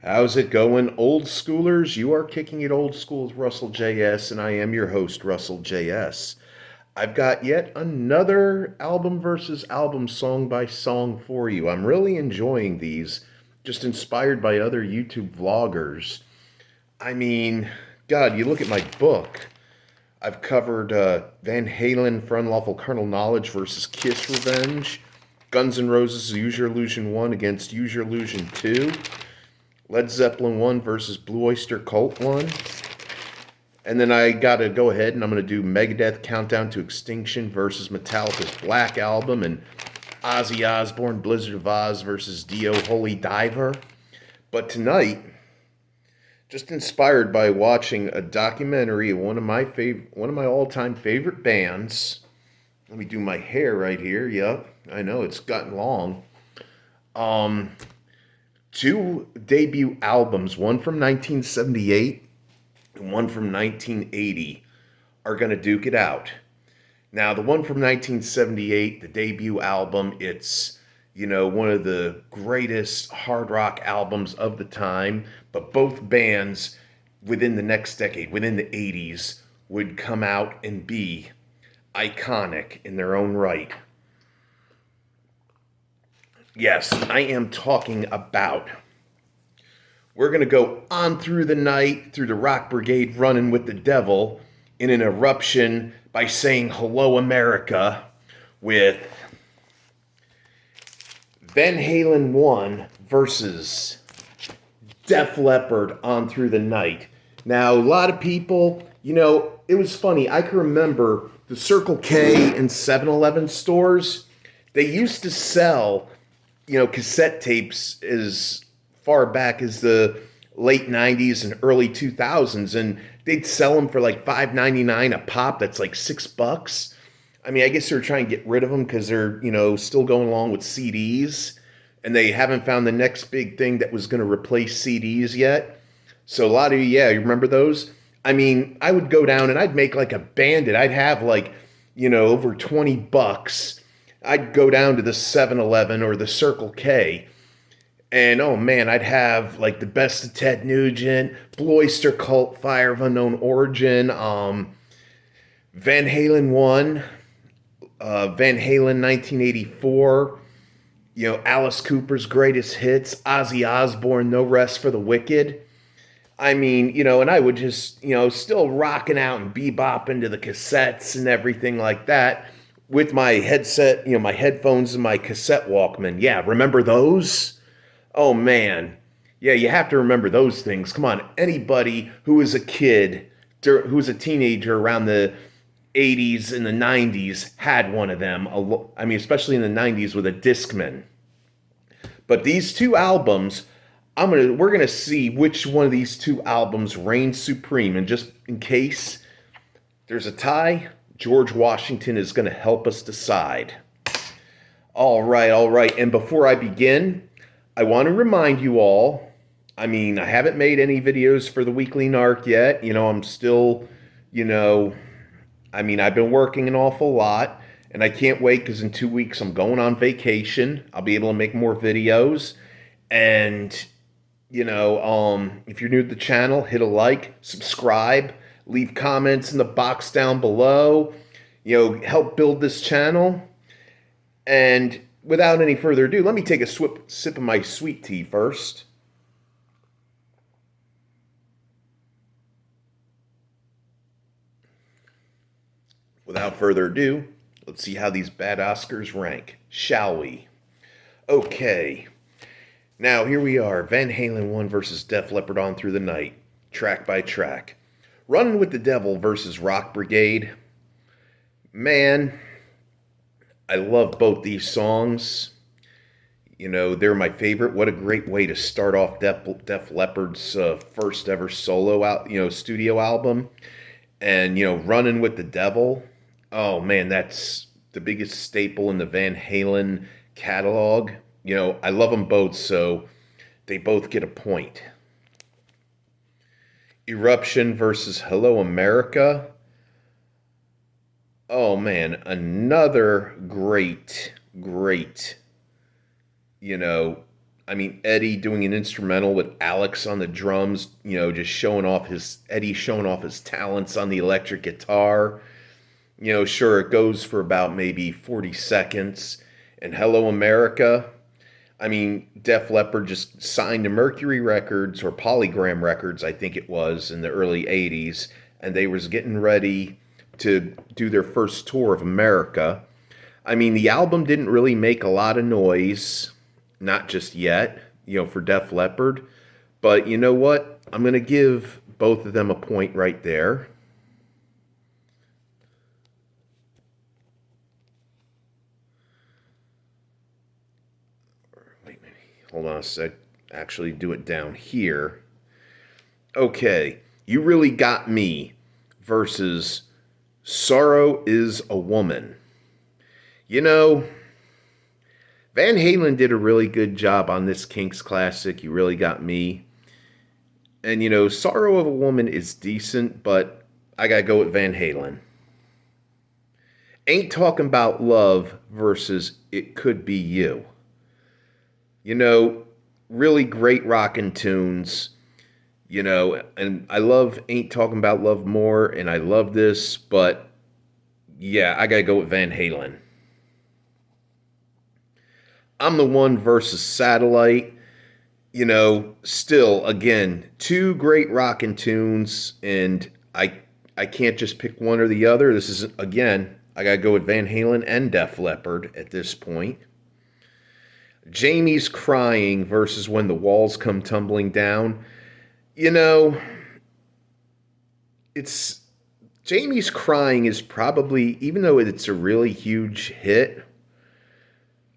How's it going, old schoolers? You are kicking it old school with Russell J.S., and I am your host, Russell J.S. I've got yet another album versus album, song by song for you. I'm really enjoying these, just inspired by other YouTube vloggers. I mean, God, you look at my book. I've covered Van Halen for Unlawful Carnal Knowledge versus Kiss Revenge, Guns N' Roses Use Your Illusion 1 against Use Your Illusion 2, Led Zeppelin 1 versus Blue Oyster Cult 1. And then I got to go ahead and I'm going to do Megadeth Countdown to Extinction versus Metallica's Black Album, and Ozzy Osbourne Blizzard of Oz versus Dio Holy Diver. But tonight, just inspired by watching a documentary of one of my all-time favorite bands. Let me do my hair right here. Yep, I know it's gotten long. Two debut albums, one from 1978 and one from 1980, are going to duke it out. Now, the one from 1978, the debut album, it's, one of the greatest hard rock albums of the time, but both bands within the next decade, within the 80s, would come out and be iconic in their own right. Yes, I am talking about. We're going to go on through the night, through the Rock Brigade running with the devil, in an eruption by saying Hello America with Van Halen 1 versus Def Leppard on through the night. Now, a lot of people, it was funny. I can remember the Circle K and 7-Eleven stores. They used to sell cassette tapes as far back as the late 90s and early 2000s, and they'd sell them for like $5.99 a pop. That's like $6. I mean, I guess they're trying to get rid of them because they're, still going along with CDs, and they haven't found the next big thing that was going to replace CDs yet. So a lot of you, you remember those? I mean, I would go down and I'd make like a bandit. I'd have like, over $20. I'd go down to the 7-Eleven or the Circle K, and oh man, I'd have like the Best of Ted Nugent, Blue Oyster Cult, Fire of Unknown Origin, Van Halen 1, Van Halen 1984, Alice Cooper's Greatest Hits, Ozzy Osbourne, No Rest for the Wicked. I mean, and I would just, still rocking out and bebopping to the cassettes and everything like that, with my headset, my headphones and my cassette Walkman. Yeah, remember those? Oh, man. Yeah, you have to remember those things. Come on, anybody who was a kid, who was a teenager around the 80s and the 90s had one of them. I mean, especially in the 90s with a Discman. But these two albums, we're gonna see which one of these two albums reigns supreme. And just in case there's a tie, George Washington is going to help us decide. All right. And before I begin, I want to remind you all, I haven't made any videos for the Weekly Narc yet. I'm still, I've been working an awful lot, and I can't wait because in 2 weeks I'm going on vacation. I'll be able to make more videos. And, if you're new to the channel, hit a like, subscribe, leave comments in the box down below, help build this channel. And without any further ado, let me take a sip of my sweet tea first. Without further ado, let's see how these bad Oscars rank, shall we? Okay. Now, here we are, Van Halen 1 versus Def Leppard on through the night, track by track. Running with the Devil versus Rock Brigade. Man, I love both these songs. They're my favorite. What a great way to start off Def Leppard's first ever solo studio album. And, Running with the Devil. Oh, man, that's the biggest staple in the Van Halen catalog. I love them both, so they both get a point. Eruption versus Hello America. Oh man, another great, I mean, Eddie doing an instrumental with Alex on the drums, just Eddie showing off his talents on the electric guitar. Sure, it goes for about maybe 40 seconds. And Hello America, I mean, Def Leppard just signed to Mercury Records or Polygram Records, I think it was, in the early 80s. And they was getting ready to do their first tour of America. I mean, the album didn't really make a lot of noise, not just yet, for Def Leppard. But you know what? I'm going to give both of them a point right there. Wait, hold on a sec. Actually, do it down here. Okay, You Really Got Me versus Sorrow Is a Woman. Van Halen did a really good job on this Kinks classic, You Really Got Me. And, Sorrow of a Woman is decent, but I gotta go with Van Halen. Ain't Talking About Love versus It Could Be You. Really great rockin' tunes. And I love Ain't Talking About Love more, and I love this, but yeah, I gotta go with Van Halen. I'm the One versus Satellite. Still, again, two great rockin' tunes, and I can't just pick one or the other. This is, again, I gotta go with Van Halen and Def Leppard at this point. Jamie's Crying versus When the Walls Come Tumbling Down. It's Jamie's Crying is probably, even though it's a really huge hit,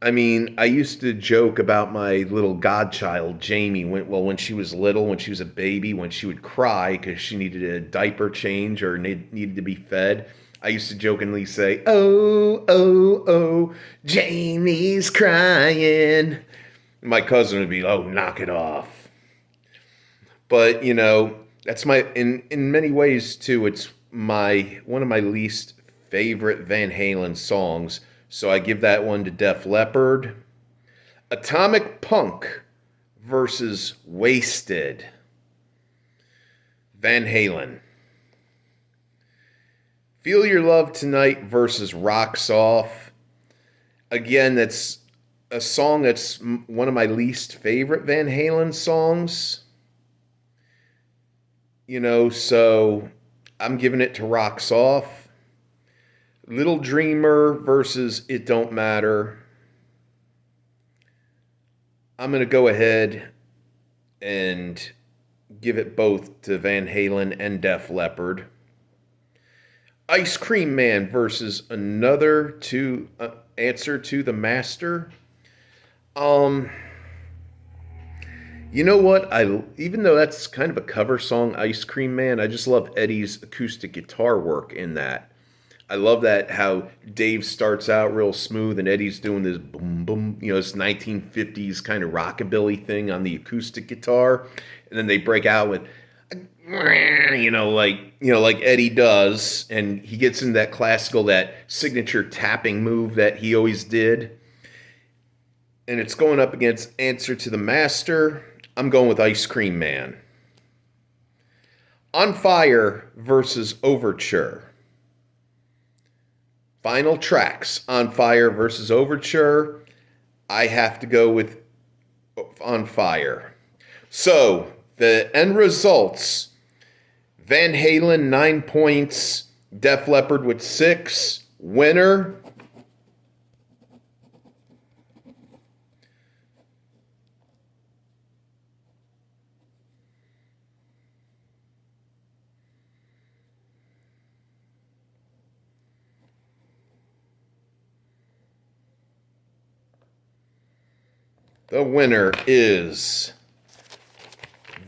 I mean, I used to joke about my little godchild, Jamie, when she was little, when she was a baby, when she would cry because she needed a diaper change or needed to be fed. I used to jokingly say, "Oh, oh, oh, Jamie's crying." My cousin would be, "Oh, knock it off." But, that's in many ways, too, it's one of my least favorite Van Halen songs. So I give that one to Def Leppard. Atomic Punk versus Wasted. Van Halen. Feel Your Love Tonight versus Rocks Off. Again, that's a song that's one of my least favorite Van Halen songs. So I'm giving it to Rocks Off. Little Dreamer versus It Don't Matter. I'm going to go ahead and give it both to Van Halen and Def Leppard. Ice Cream Man versus Another Answer to the Master. You know what? Even though that's kind of a cover song, Ice Cream Man, I just love Eddie's acoustic guitar work in that. I love that how Dave starts out real smooth and Eddie's doing this boom boom, this 1950s kind of rockabilly thing on the acoustic guitar, and then they break out with, like Eddie does, and he gets into that signature tapping move that he always did, and it's going up against Answer to the Master. I'm going with Ice Cream Man. On Fire versus Overture. Final tracks, On Fire versus Overture. I have to go with On Fire. So, the end results, Van Halen 9 points, Def Leppard with 6. Winner, the winner is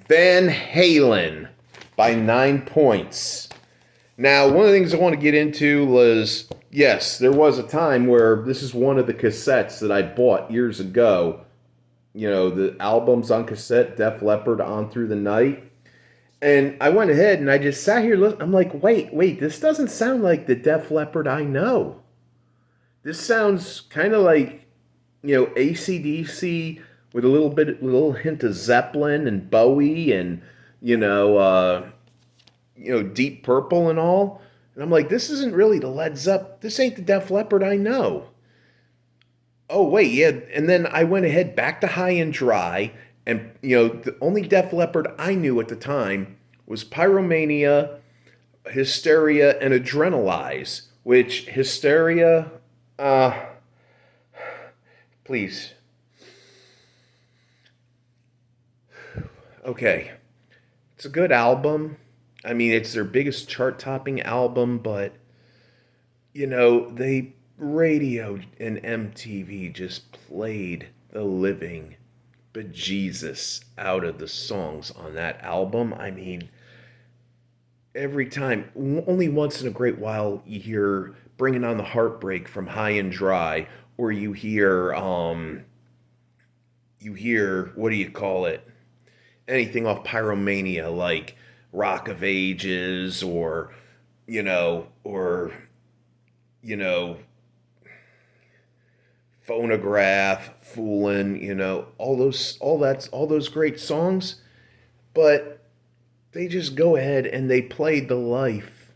Van Halen by 9 points. Now, one of the things I want to get into was, yes, there was a time where this is one of the cassettes that I bought years ago. The albums on cassette, Def Leppard, On Through the Night. And I went ahead and I just sat here listening. I'm like, wait, this doesn't sound like the Def Leppard I know. This sounds kind of like, AC/DC with a little hint of Zeppelin and Bowie and you know, Deep Purple and all. And I'm like, this isn't really the Led Zeppelin. This ain't the Def Leppard I know. Oh wait, yeah. And then I went ahead back to High and Dry, and the only Def Leppard I knew at the time was Pyromania, Hysteria, and Adrenalize. Which Hysteria, please. Okay, it's a good album. I mean, it's their biggest chart-topping album, but they radio and MTV just played the living bejesus out of the songs on that album. I mean, every time, only once in a great while, you hear "Bringing on the Heartbreak" from High and Dry, or you hear what do you call it? Anything off Pyromania, like Rock of Ages, or you know, or you know, Phonograph, Foolin', all those great songs, but they just go ahead and they played the life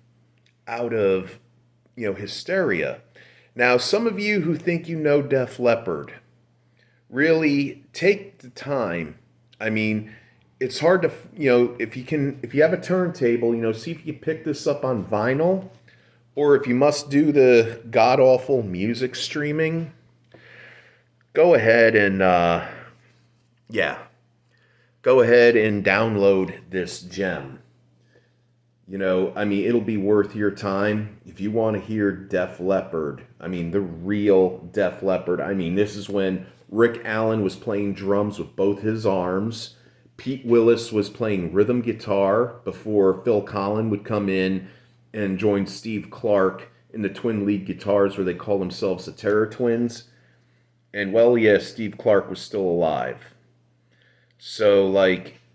out of, Hysteria. Now, some of you who think you know Def Leppard, really take the time. I mean, it's hard to, if you have a turntable, see if you pick this up on vinyl, or if you must do the god-awful music streaming, go ahead and, go ahead and download this gem. It'll be worth your time if you want to hear Def Leppard. I mean, the real Def Leppard. I mean, this is when Rick Allen was playing drums with both his arms. Pete Willis was playing rhythm guitar before Phil Collin would come in and join Steve Clark in the twin lead guitars where they call themselves the Terror Twins. And well, yeah, Steve Clark was still alive. So,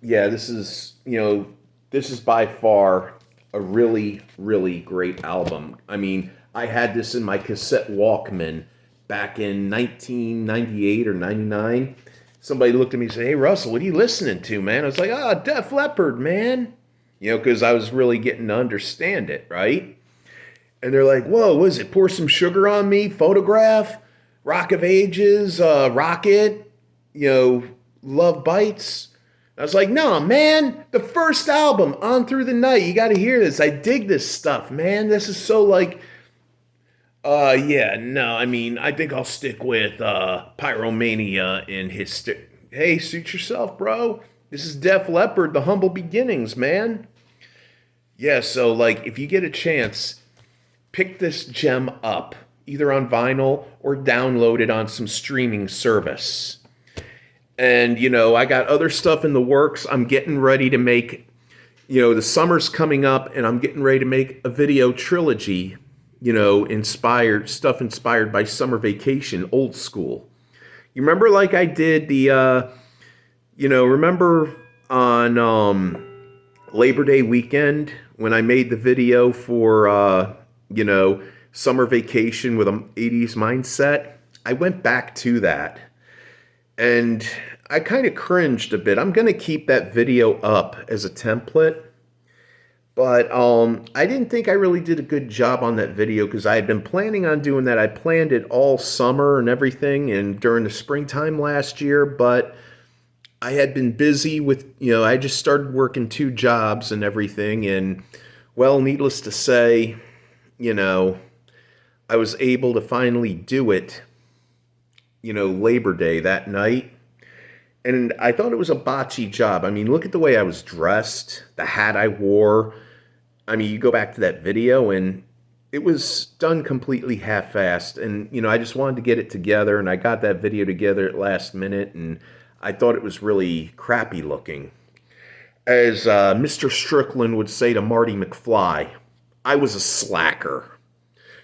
this is by far a really, really great album. I mean, I had this in my cassette Walkman back in 1998 or 99. Somebody looked at me and said, "Hey, Russell, what are you listening to, man?" I was like, Def Leppard, man. Because I was really getting to understand it, right? And they're like, "Whoa, what is it? Pour Some Sugar on Me, Photograph, Rock of Ages, Rocket, Love Bites." I was like, "No, man, the first album, On Through the Night, you got to hear this. I dig this stuff, man. This is so I think I'll stick with Pyromania and Hysteria." Hey, suit yourself, bro. This is Def Leppard, The Humble Beginnings, man. Yeah, so, if you get a chance, pick this gem up, either on vinyl or download it on some streaming service. And, I got other stuff in the works. I'm getting ready to make, the summer's coming up, and I'm getting ready to make a video trilogy, inspired by Summer Vacation, old school. You remember I did the, remember on Labor Day weekend when I made the video for, Summer Vacation with an 80s mindset? I went back to that. And I kind of cringed a bit. I'm going to keep that video up as a template. But I didn't think I really did a good job on that video because I had been planning on doing that. I planned it all summer and everything and during the springtime last year. But I had been busy with, I just started working 2 jobs and everything. And, well, needless to say, I was able to finally do it, Labor Day that night. And I thought it was a botchy job. I mean, look at the way I was dressed, the hat I wore. I mean, you go back to that video and it was done completely half-assed. And, I just wanted to get it together, and I got that video together at last minute, and I thought it was really crappy looking. As Mr. Strickland would say to Marty McFly, I was a slacker.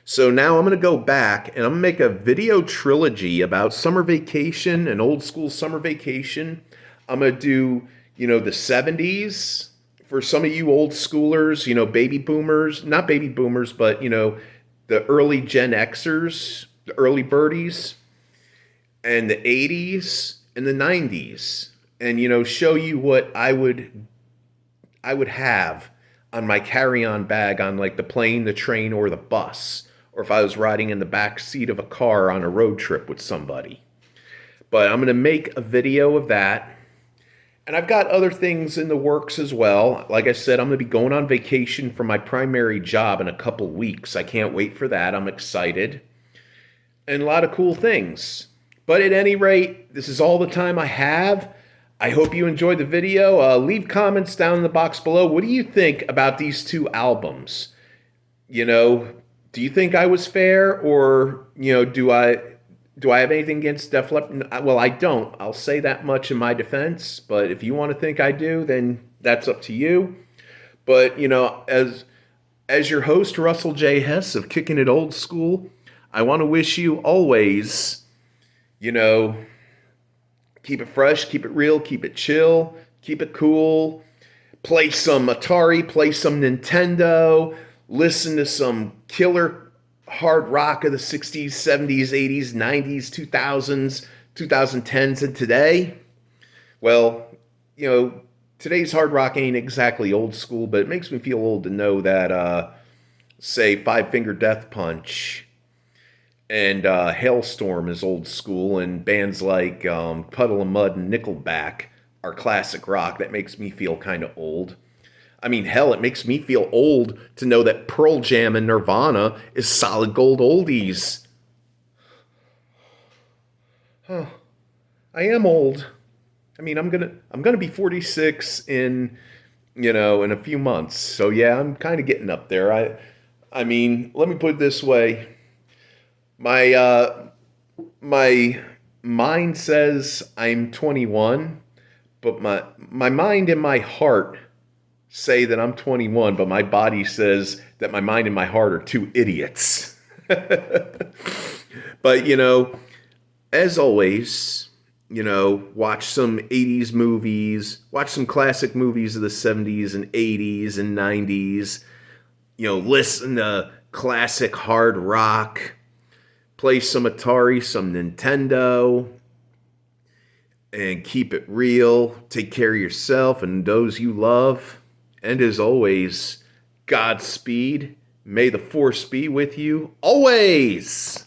So now I'm going to go back and I'm going to make a video trilogy about Summer Vacation and old school Summer Vacation. I'm going to do, the 70s for some of you old schoolers, baby boomers, not baby boomers, but, the early Gen Xers, the early birdies, and the 80s. in the 90s and, show you what I would have on my carry-on bag on like the plane, the train, or the bus, or if I was riding in the back seat of a car on a road trip with somebody. But I'm going to make a video of that. And I've got other things in the works as well. Like I said, I'm going to be going on vacation for my primary job in a couple weeks. I can't wait for that. I'm excited. And a lot of cool things. But at any rate, this is all the time I have. I hope you enjoyed the video. Leave comments down in the box below. What do you think about these two albums? Do you think I was fair, or do I have anything against Def Leppard? Well, I don't. I'll say that much in my defense. But if you want to think I do, then that's up to you. But as your host, Russell J.S. of Kickin' It Old School, I want to wish you always, keep it fresh, keep it real, keep it chill, keep it cool. Play some Atari, play some Nintendo, listen to some killer hard rock of the 60s, 70s, 80s, 90s, 2000s, 2010s, and today. Well, today's hard rock ain't exactly old school, but it makes me feel old to know that, say, Five Finger Death Punch and Hailstorm is old school, and bands like Puddle of Mud and Nickelback are classic rock. That makes me feel kind of old. I mean, hell, it makes me feel old to know that Pearl Jam and Nirvana is solid gold oldies. Huh. I am old. I mean, I'm gonna be 46 in a few months. So yeah, I'm kind of getting up there. I mean, let me put it this way. My mind says I'm 21, but my mind and my heart say that I'm 21, but my body says that my mind and my heart are two idiots. But, as always, watch some 80s movies, watch some classic movies of the 70s and 80s and 90s, listen to classic hard rock, play some Atari, some Nintendo, and keep it real. Take care of yourself and those you love. And as always, Godspeed. May the force be with you always.